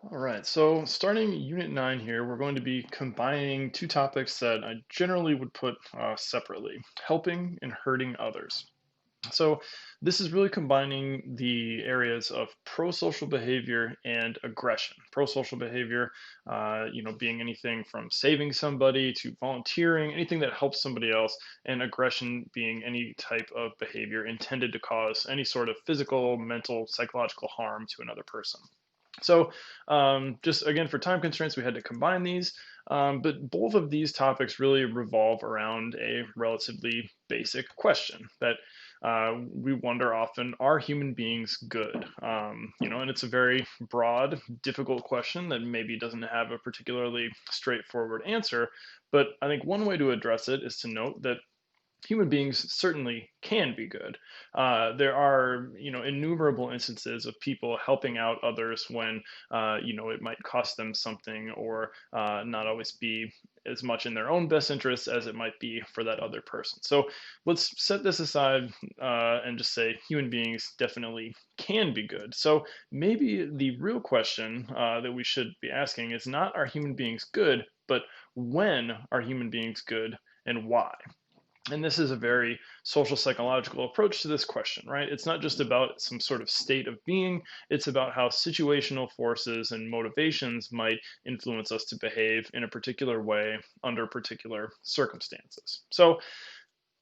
All right, so starting Unit 9 here, we're going to be combining two topics that I generally would put separately, helping and hurting others. So this is really combining the areas of pro-social behavior and aggression. Pro-social behavior, being anything from saving somebody to volunteering, anything that helps somebody else, and aggression being any type of behavior intended to cause any sort of physical, mental, psychological harm to another person. So, just again, for time constraints, we had to combine these. But both of these topics really revolve around a relatively basic question that we wonder often: are human beings good? And it's a very broad, difficult question that maybe doesn't have a particularly straightforward answer. But I think one way to address it is to note that human beings certainly can be good. There are, innumerable instances of people helping out others when, it might cost them something or not always be as much in their own best interest as it might be for that other person. So let's set this aside and just say human beings definitely can be good. So maybe the real question that we should be asking is not are human beings good, but when are human beings good and why? And this is a very social psychological approach to this question, right? It's not just about some sort of state of being, it's about how situational forces and motivations might influence us to behave in a particular way under particular circumstances. So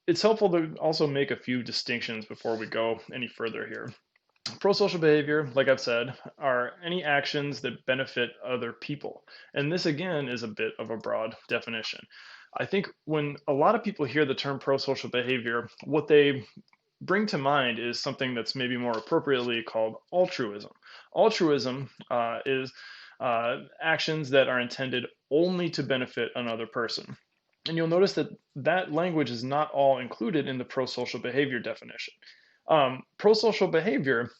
it's helpful to also make a few distinctions before we go any further here. Pro-social behavior, like I've said, are any actions that benefit other people. And this, again, is a bit of a broad definition. I think when a lot of people hear the term pro-social behavior, what they bring to mind is something that's maybe more appropriately called altruism. Altruism is actions that are intended only to benefit another person. And you'll notice that that language is not all included in the pro-social behavior definition. Pro-social behavior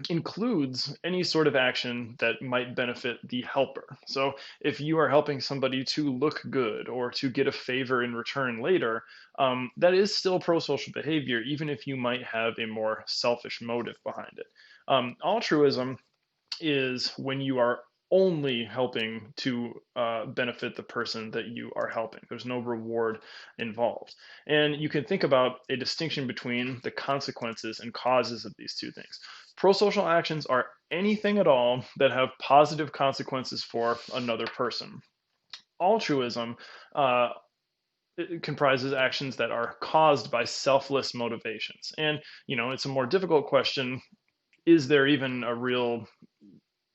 includes any sort of action that might benefit the helper. So if you are helping somebody to look good or to get a favor in return later, that is still pro-social behavior, even if you might have a more selfish motive behind it. Altruism is when you are only helping to benefit the person that you are helping. There's no reward involved. And you can think about a distinction between the consequences and causes of these two things. Pro-social actions are anything at all that have positive consequences for another person. Altruism it comprises actions that are caused by selfless motivations. And, it's a more difficult question. Is there even a real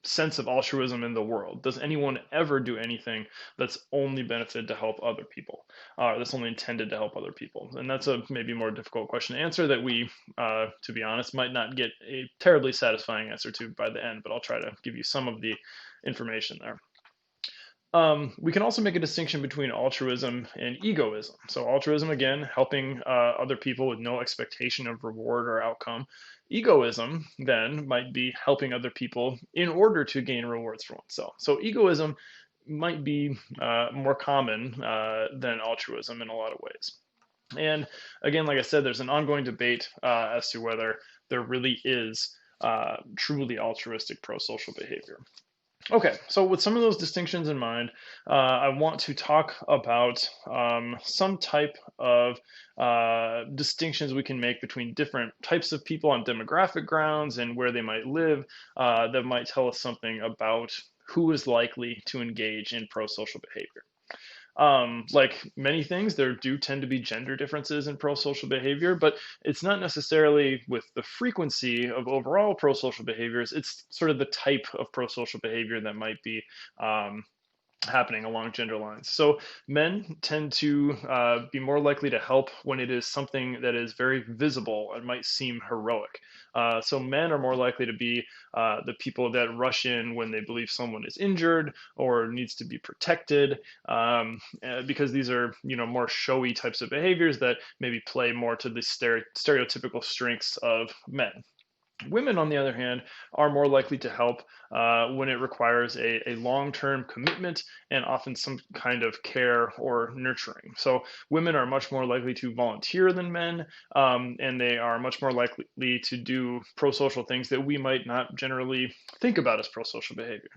sense of altruism in the world? Does anyone ever do anything that's only benefited to help other people, that's only intended to help other people? And that's a maybe more difficult question to answer that we, to be honest, might not get a terribly satisfying answer to by the end, but I'll try to give you some of the information there. We can also make a distinction between altruism and egoism. So, altruism, again, helping other people with no expectation of reward or outcome. Egoism, then, might be helping other people in order to gain rewards for oneself. So, egoism might be more common than altruism in a lot of ways. And again, like I said, there's an ongoing debate as to whether there really is truly altruistic pro social behavior. Okay, so with some of those distinctions in mind, I want to talk about some type of distinctions we can make between different types of people on demographic grounds and where they might live that might tell us something about who is likely to engage in pro-social behavior. Like many things, there do tend to be gender differences in pro-social behavior, but it's not necessarily with the frequency of overall pro-social behaviors. It's sort of the type of pro-social behavior that might be happening along gender lines. So men tend to be more likely to help when it is something that is very visible and might seem heroic. So men are more likely to be the people that rush in when they believe someone is injured or needs to be protected, because these are more showy types of behaviors that maybe play more to the stereotypical strengths of men. Women, on the other hand, are more likely to help when it requires a long-term commitment and often some kind of care or nurturing. So women are much more likely to volunteer than men, and they are much more likely to do pro-social things that we might not generally think about as pro-social behavior.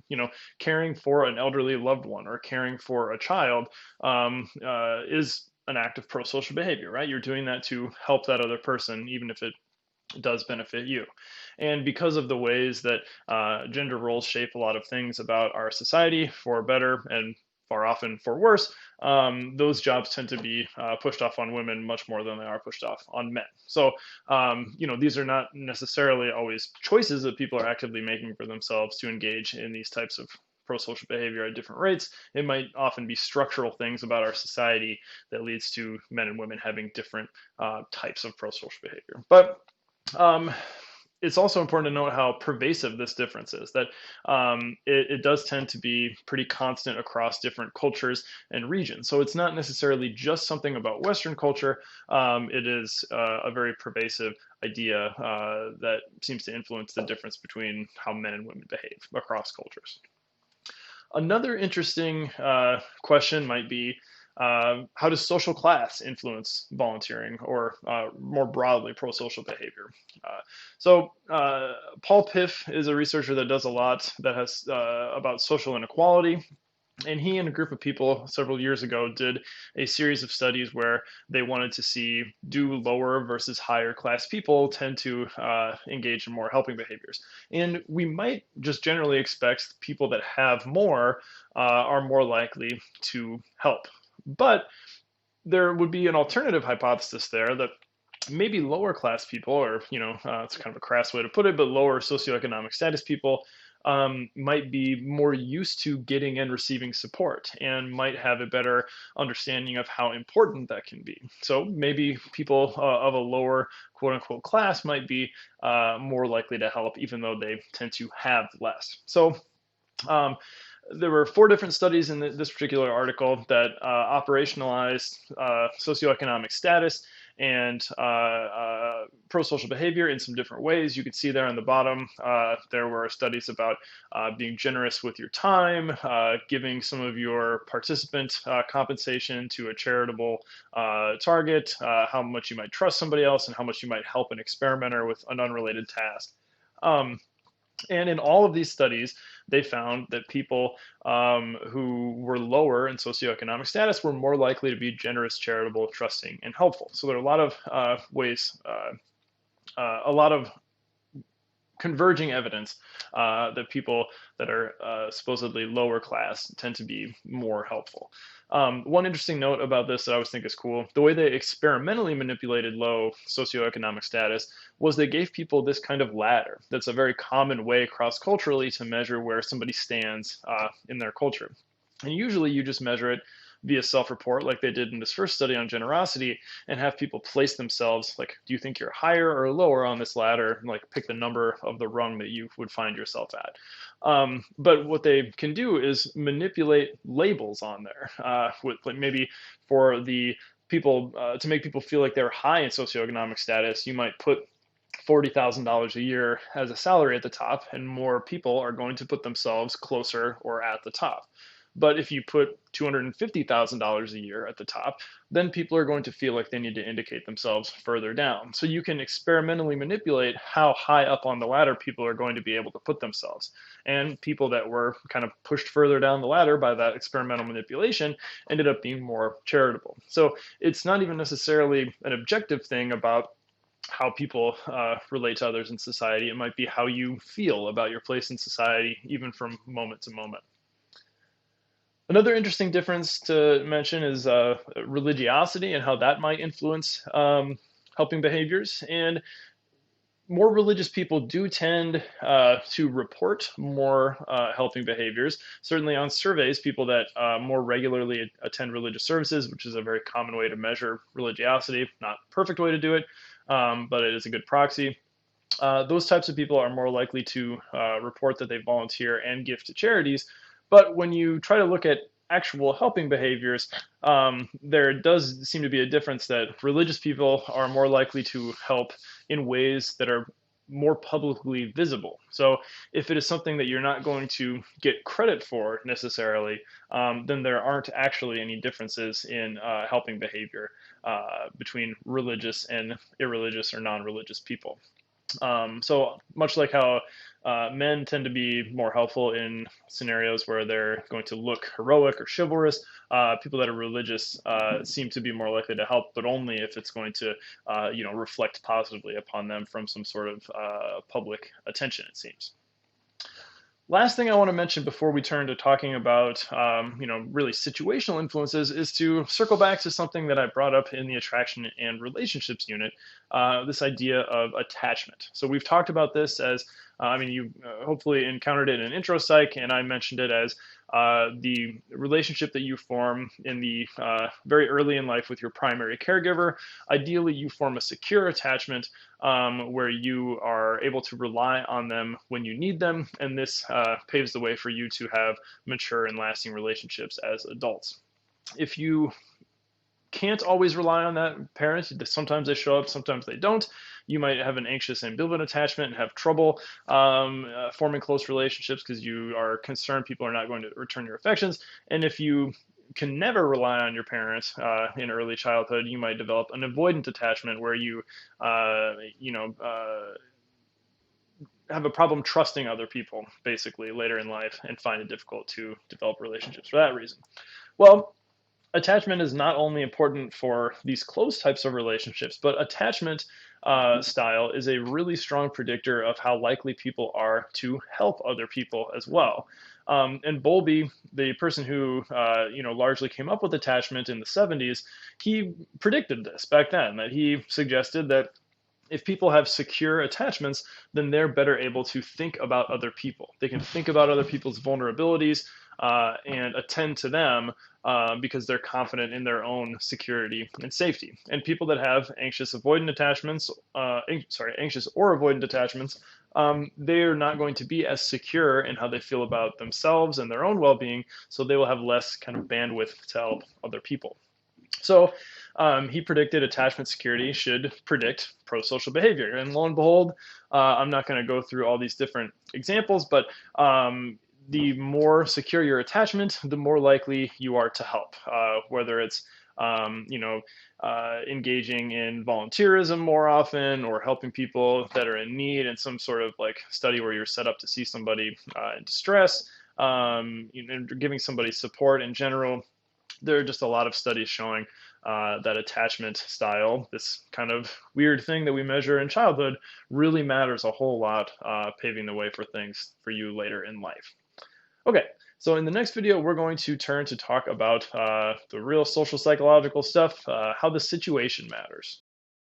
Caring for an elderly loved one or caring for a child is an act of pro-social behavior, right? You're doing that to help that other person, even if it does benefit you. And because of the ways that gender roles shape a lot of things about our society, for better and far often for worse, those jobs tend to be pushed off on women much more than they are pushed off on men. So, these are not necessarily always choices that people are actively making for themselves to engage in these types of pro-social behavior at different rates. It might often be structural things about our society that leads to men and women having different types of pro-social behavior. But um, it's also important to note how pervasive this difference is, that it does tend to be pretty constant across different cultures and regions. So it's not necessarily just something about Western culture. It is a very pervasive idea that seems to influence the difference between how men and women behave across cultures. Another interesting question might be, how does social class influence volunteering or more broadly pro-social behavior? Paul Piff is a researcher that does a lot that has about social inequality. And he and a group of people several years ago did a series of studies where they wanted to see, do lower versus higher class people tend to engage in more helping behaviors. And we might just generally expect people that have more are more likely to help. But there would be an alternative hypothesis there that maybe lower class people, or it's kind of a crass way to put it, but lower socioeconomic status people might be more used to getting and receiving support and might have a better understanding of how important that can be. So maybe people of a lower quote unquote class might be more likely to help, even though they tend to have less. So there were 4 different studies in this particular article that operationalized socioeconomic status and pro-social behavior in some different ways. You can see there on the bottom, there were studies about being generous with your time, giving some of your participant compensation to a charitable target, how much you might trust somebody else, and how much you might help an experimenter with an unrelated task. And in all of these studies, they found that people who were lower in socioeconomic status were more likely to be generous, charitable, trusting, and helpful. So there are a lot of ways, a lot of converging evidence that people that are supposedly lower class tend to be more helpful. One interesting note about this that I always think is cool, the way they experimentally manipulated low socioeconomic status was they gave people this kind of ladder. That's a very common way cross-culturally to measure where somebody stands in their culture. And usually you just measure it via self-report like they did in this first study on generosity, and have people place themselves, like, do you think you're higher or lower on this ladder, and like pick the number of the rung that you would find yourself at. But what they can do is manipulate labels on there, with like maybe for the people to make people feel like they're high in socioeconomic status, you might put $40,000 a year as a salary at the top, and more people are going to put themselves closer or at the top. But if you put $250,000 a year at the top, then people are going to feel like they need to indicate themselves further down. So you can experimentally manipulate how high up on the ladder people are going to be able to put themselves. And people that were kind of pushed further down the ladder by that experimental manipulation ended up being more charitable. So it's not even necessarily an objective thing about how people relate to others in society. It might be how you feel about your place in society, even from moment to moment. Another interesting difference to mention is religiosity and how that might influence helping behaviors. And more religious people do tend to report more helping behaviors. Certainly on surveys, people that more regularly attend religious services, which is a very common way to measure religiosity, not a perfect way to do it, but it is a good proxy. Those types of people are more likely to report that they volunteer and give to charities. But when you try to look at actual helping behaviors, there does seem to be a difference that religious people are more likely to help in ways that are more publicly visible. So if it is something that you're not going to get credit for necessarily, then there aren't actually any differences in helping behavior between religious and irreligious or non-religious people. So much like how men tend to be more helpful in scenarios where they're going to look heroic or chivalrous, people that are religious seem to be more likely to help, but only if it's going to, reflect positively upon them from some sort of public attention, it seems. Last thing I want to mention before we turn to talking about, really situational influences is to circle back to something that I brought up in the attraction and relationships unit, this idea of attachment. So we've talked about this as, you hopefully encountered it in intro psych, and I mentioned it as the relationship that you form in the very early in life with your primary caregiver. Ideally, you form a secure attachment where you are able to rely on them when you need them, and this paves the way for you to have mature and lasting relationships as adults. If you can't always rely on that parent, sometimes they show up, sometimes they don't, you might have an anxious ambivalent attachment and have trouble forming close relationships because you are concerned people are not going to return your affections. And if you can never rely on your parents in early childhood, you might develop an avoidant attachment where you, have a problem trusting other people basically later in life and find it difficult to develop relationships for that reason. Well, attachment is not only important for these close types of relationships, but attachment style is a really strong predictor of how likely people are to help other people as well. And Bowlby, the person who largely came up with attachment in the 70s, he predicted this back then, that he suggested that if people have secure attachments, then they're better able to think about other people. They can think about other people's vulnerabilities and attend to them because they're confident in their own security and safety. And people that have anxious avoidant attachments, anxious or avoidant attachments, they are not going to be as secure in how they feel about themselves and their own well-being, so they will have less kind of bandwidth to help other people. So he predicted attachment security should predict pro-social behavior. And lo and behold, I'm not going to go through all these different examples, but the more secure your attachment, the more likely you are to help, whether it's engaging in volunteerism more often or helping people that are in need in some sort of like study where you're set up to see somebody in distress, giving somebody support in general. There are just a lot of studies showing that attachment style, this kind of weird thing that we measure in childhood, really matters a whole lot, paving the way for things for you later in life. Okay, so in the next video, we're going to turn to talk about the real social psychological stuff, how the situation matters.